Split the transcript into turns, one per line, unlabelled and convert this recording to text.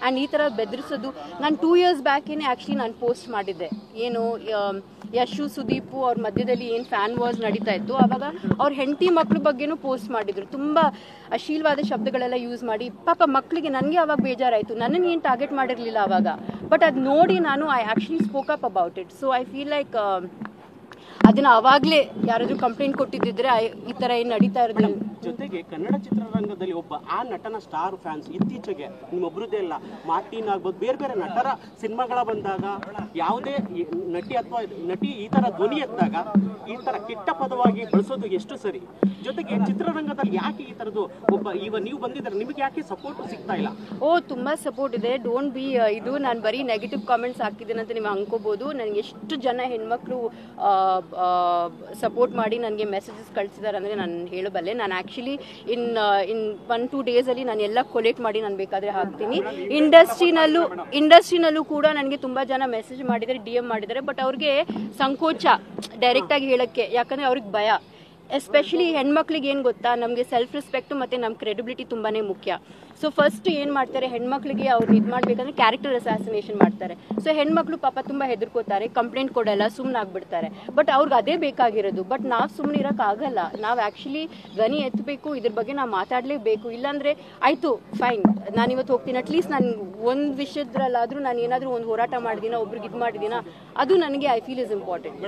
And ಈ ಥರ ಬೆದರಿಸೋದು ನಾನು 2 years ಬ್ಯಾಕೇನೆ ಆ್ಯಕ್ಚುಲಿ ನಾನು ಪೋಸ್ಟ್ ಮಾಡಿದ್ದೆ. ಏನು ಯಶು ಸುದೀಪು ಅವ್ರ ಮಧ್ಯದಲ್ಲಿ ಏನು ಫ್ಯಾನ್ ವಾರ್ಸ್ ನಡೀತಾ ಇತ್ತು, ಆವಾಗ ಅವ್ರ ಹೆಂಡತಿ ಮಕ್ಳ ಬಗ್ಗೆನೂ ಪೋಸ್ಟ್ ಮಾಡಿದ್ರು. ತುಂಬ ಅಶ್ಲೀಲವಾದ ಶಬ್ದಗಳೆಲ್ಲ ಯೂಸ್ ಮಾಡಿ ಪಾಪ ಮಕ್ಕಳಿಗೆ. ನನಗೆ ಅವಾಗ ಬೇಜಾರಾಯಿತು, ನನ್ನನ್ನು ಏನು ಟಾರ್ಗೆಟ್ ಮಾಡಿರಲಿಲ್ಲ ಆವಾಗ, ಬಟ್ ಅದು ನೋಡಿ ನಾನು I actually spoke up about it. So I feel like ಅದನ್ನ ಅವಾಗಲೇ ಯಾರಾದರೂ ಕಂಪ್ಲೇಂಟ್ ಕೊಟ್ಟಿದ್ದಿದ್ರೆ ಈ ಥರ ಏನು ನಡೀತಾ ಇರೋದು.
ಜೊತೆಗೆ ಕನ್ನಡ ಚಿತ್ರರಂಗದಲ್ಲಿ ಒಬ್ಬ ಆ ನಟನ ಸ್ಟಾರ್ ಫ್ಯಾನ್ಸ್ ಇತ್ತೀಚೆಗೆ ನಿಮ್ಮೊಬ್ಬರದೇ ಇಲ್ಲ, ಮಾರ್ಟಿನ್ ಆಗ್ಬೋದು, ಬೇರೆ ಬೇರೆ ನಟರ ಸಿನಿಮಾಗಳ ಬಂದಾಗ ಯಾವುದೇ ನಟಿ ಅಥವಾ ನಟಿ ಈ ಥರ ಧ್ವನಿ ಎತ್ತಾಗ ಈ ಥರ ಕೆಟ್ಟ ಪದವಾಗಿ ಬಳಸೋದು ಎಷ್ಟು ಸರಿ? ಜೊತೆಗೆ ಚಿತ್ರರಂಗದಲ್ಲಿ ಯಾಕೆ ಈ ಥರದ್ದು ನೀವು ಬಂದಿದ್ದಾರೆ, ನಿಮಗೆ ಯಾಕೆ ಸಪೋರ್ಟ್ ಸಿಗ್ತಾ ಇಲ್ಲ?
ತುಂಬ ಸಪೋರ್ಟ್ ಇದೆ. ಡೋಂಟ್ ಬಿ ಇದು ನಾನು ಬರೀ ನೆಗೆಟಿವ್ ಕಾಮೆಂಟ್ಸ್ ಹಾಕಿದ್ದೇನೆ ಅಂತ ನೀವು ಅನ್ಕೋಬೋದು. ನನಗೆ ಎಷ್ಟು ಜನ ಹೆಣ್ಮಕ್ಳು ಸಪೋರ್ಟ್ ಮಾಡಿ ನನಗೆ ಮೆಸೇಜಸ್ ಕಳಿಸಿದ್ದಾರೆ ಅಂದರೆ ನಾನು ಹೇಳಬಲ್ಲೆ. ನಾನು ಆ್ಯಕ್ಚುಲಿ ಇನ್ 1-2 ಡೇಸಲ್ಲಿ ನಾನು ಎಲ್ಲ ಕೊಲೆಕ್ಟ್ ಮಾಡಿ ನಾನು ಬೇಕಾದರೆ ಹಾಕ್ತೀನಿ. ಇಂಡಸ್ಟ್ರಿನಲ್ಲೂ ಕೂಡ ನನಗೆ ತುಂಬ ಜನ ಮೆಸೇಜ್ ಮಾಡಿದ್ದಾರೆ, DM ಮಾಡಿದ್ದಾರೆ, ಬಟ್ ಅವ್ರಿಗೆ ಸಂಕೋಚ ಡೈರೆಕ್ಟಾಗಿ ಹೇಳೋಕ್ಕೆ, ಯಾಕಂದರೆ ಅವ್ರಿಗೆ ಭಯ. ಎಸ್ಪೆಷಲಿ ಹೆಣ್ಮಕ್ಳಿಗೆ ಏನು ಗೊತ್ತಾ, ನಮಗೆ ಸೆಲ್ಫ್ ರೆಸ್ಪೆಕ್ಟು ಮತ್ತು ನಮ್ಮ ಕ್ರೆಡಿಬಿಲಿಟಿ ತುಂಬಾ ಮುಖ್ಯ. ಸೊ ಫಸ್ಟ್ ಏನು ಮಾಡ್ತಾರೆ, ಹೆಣ್ಮಕ್ಳಿಗೆ ಅವ್ರು ಇದು ಮಾಡಬೇಕಂದ್ರೆ ಕ್ಯಾರೆಕ್ಟರ್ ಅಸಾಸಿನೇಷನ್ ಮಾಡ್ತಾರೆ. ಸೊ ಹೆಣ್ಮಕ್ಳು ಪಾಪ ತುಂಬ ಹೆದರ್ಕೋತಾರೆ, ಕಂಪ್ಲೇಂಟ್ ಕೊಡಲ್ಲ, ಸುಮ್ಮನೆ ಆಗ್ಬಿಡ್ತಾರೆ. ಬಟ್ ಅವ್ರಿಗೆ ಅದೇ ಬೇಕಾಗಿರೋದು. ಬಟ್ ನಾವು ಸುಮ್ಮನೆ ಇರೋಕ್ಕಾಗಲ್ಲ, ನಾವು ಆ್ಯಕ್ಚುಲಿ ಧ್ವನಿ ಎತ್ತಬೇಕು, ಇದ್ರ ಬಗ್ಗೆ ನಾವು ಮಾತಾಡಲೇಬೇಕು. ಇಲ್ಲಾಂದರೆ ಆಯಿತು ಫೈನ್, ನಾನು ಇವತ್ತು ಹೋಗ್ತೀನಿ, ಅಟ್ಲೀಸ್ಟ್ ನಾನು ಒಂದು ವಿಷಯದ್ರಲ್ಲಾದರೂ ನಾನು ಏನಾದರೂ ಒಂದು ಹೋರಾಟ ಮಾಡಿದ್ದೀನ, ಒಬ್ರಿಗೆ ಇದು ಮಾಡಿದ್ದೀನ, ಅದು ನನಗೆ ಐ ಫೀಲ್ ಇಸ್ ಇಂಪಾರ್ಟೆಂಟ್.